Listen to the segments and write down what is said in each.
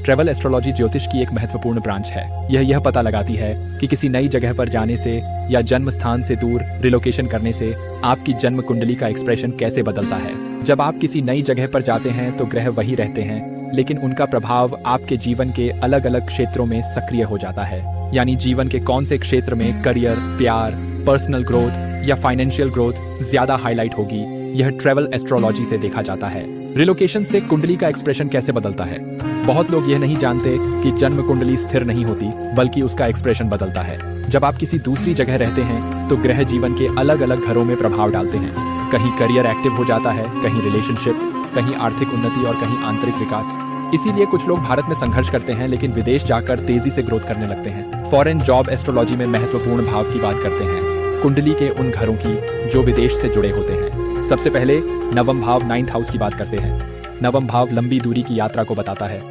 Travel astrology ज्योतिष की एक महत्वपूर्ण ब्रांच है। यह पता लगाती है कि किसी नई जगह पर जाने से या जन्म स्थान से दूर रिलोकेशन करने से आपकी जन्म कुंडली का एक्सप्रेशन कैसे बदलता है। जब आप किसी नई जगह पर जाते हैं तो ग्रह वही रहते हैं, लेकिन उनका प्रभाव आपके जीवन के अलग अलग क्षेत्रों में सक्रिय हो जाता है। यानी जीवन के कौन से क्षेत्र में करियर, प्यार, पर्सनल ग्रोथ या फाइनेंशियल ग्रोथ ज्यादा हाईलाइट होगी, यह ट्रैवल एस्ट्रोलॉजी से देखा जाता है। रिलोकेशन से कुंडली का एक्सप्रेशन कैसे बदलता है। बहुत लोग यह नहीं जानते कि जन्म कुंडली स्थिर नहीं होती, बल्कि उसका एक्सप्रेशन बदलता है। जब आप किसी दूसरी जगह रहते हैं तो ग्रह जीवन के अलग अलग घरों में प्रभाव डालते हैं। कहीं करियर एक्टिव हो जाता है, कहीं रिलेशनशिप, कहीं आर्थिक उन्नति और कहीं आंतरिक विकास। इसीलिए कुछ लोग भारत में संघर्ष करते हैं लेकिन विदेश जाकर तेजी से ग्रोथ करने लगते हैं। फॉरेन जॉब एस्ट्रोलॉजी में महत्वपूर्ण भाव की बात करते हैं, कुंडली के उन घरों की जो विदेश से जुड़े होते हैं। सबसे पहले नवम भाव 9th हाउस की बात करते हैं। नवम भाव लंबी दूरी की यात्रा को बताता है,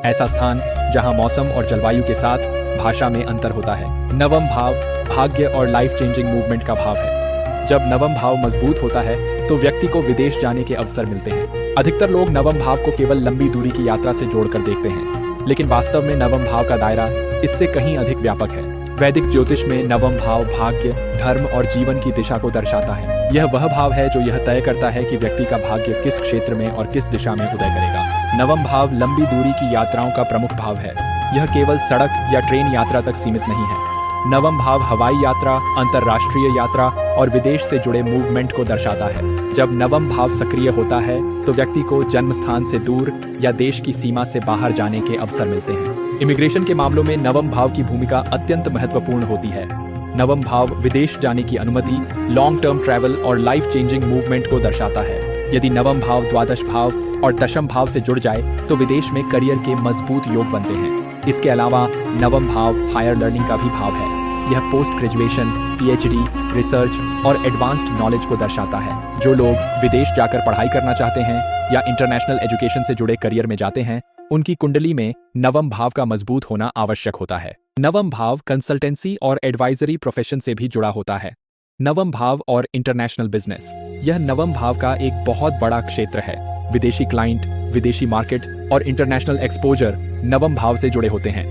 ऐसा स्थान जहां मौसम और जलवायु के साथ भाषा में अंतर होता है। नवम भाव भाग्य और लाइफ चेंजिंग मूवमेंट का भाव है। जब नवम भाव मजबूत होता है तो व्यक्ति को विदेश जाने के अवसर मिलते हैं। अधिकतर लोग नवम भाव को केवल लंबी दूरी की यात्रा से जोड़कर देखते हैं, लेकिन वास्तव में नवम भाव का दायरा इससे कहीं अधिक व्यापक है। वैदिक ज्योतिष में नवम भाव भाग्य, धर्म और जीवन की दिशा को दर्शाता है। यह वह भाव है जो यह तय करता है कि व्यक्ति का भाग्य किस क्षेत्र में और किस दिशा में उदय करेगा। नवम भाव लंबी दूरी की यात्राओं का प्रमुख भाव है। यह केवल सड़क या ट्रेन यात्रा तक सीमित नहीं है। नवम भाव हवाई यात्रा, अंतर्राष्ट्रीय यात्रा और विदेश से जुड़े मूवमेंट को दर्शाता है। जब नवम भाव सक्रिय होता है तो व्यक्ति को जन्म स्थान से दूर या देश की सीमा से बाहर जाने के अवसर मिलते हैं। इमिग्रेशन के मामलों में नवम भाव की भूमिका अत्यंत महत्वपूर्ण होती है। नवम भाव विदेश जाने की अनुमति, लॉन्ग टर्म ट्रैवल और लाइफ चेंजिंग मूवमेंट को दर्शाता है। यदि नवम भाव द्वादश भाव और दशम भाव से जुड़ जाए तो विदेश में करियर के मजबूत योग बनते हैं। इसके अलावा नवम भाव हायर लर्निंग का भी भाव है। यह पोस्ट ग्रेजुएशन, PhD, रिसर्च और एडवांस्ड नॉलेज को दर्शाता है। जो लोग विदेश जाकर पढ़ाई करना चाहते हैं या इंटरनेशनल एजुकेशन से जुड़े करियर में जाते हैं, उनकी कुंडली में नवम भाव का मजबूत होना आवश्यक होता है। नवम भाव कंसल्टेंसी और एडवाइजरी प्रोफेशन से भी जुड़ा होता है। नवम भाव और इंटरनेशनल बिजनेस, यह नवम भाव का एक बहुत बड़ा क्षेत्र है। विदेशी क्लाइंट, विदेशी मार्केट और इंटरनेशनल एक्सपोजर नवम भाव से जुड़े होते हैं।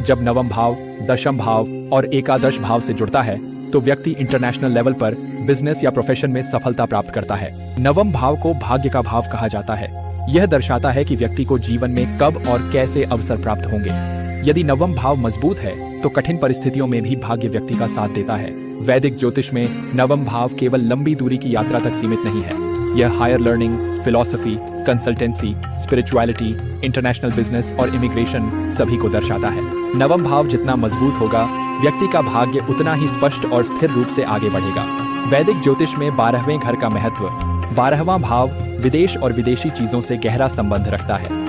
जब नवम भाव दशम भाव और एकादश भाव से जुड़ता है तो व्यक्ति इंटरनेशनल लेवल पर बिजनेस या प्रोफेशन में सफलता प्राप्त करता है। नवम भाव को भाग्य का भाव कहा जाता है। यह दर्शाता है कि व्यक्ति को जीवन में कब और कैसे अवसर प्राप्त होंगे। यदि नवम भाव मजबूत है तो कठिन परिस्थितियों में भी भाग्य व्यक्ति का साथ देता है। वैदिक ज्योतिष में नवम भाव केवल लंबी दूरी की यात्रा तक सीमित नहीं है। यह higher learning, philosophy, consultancy, spirituality, international business और इमिग्रेशन सभी को दर्शाता है। नवम भाव जितना मजबूत होगा, व्यक्ति का भाग्य उतना ही स्पष्ट और स्थिर रूप से आगे बढ़ेगा। वैदिक ज्योतिष में 12वें घर का महत्व, 12वां भाव विदेश और विदेशी चीजों से गहरा संबंध रखता है।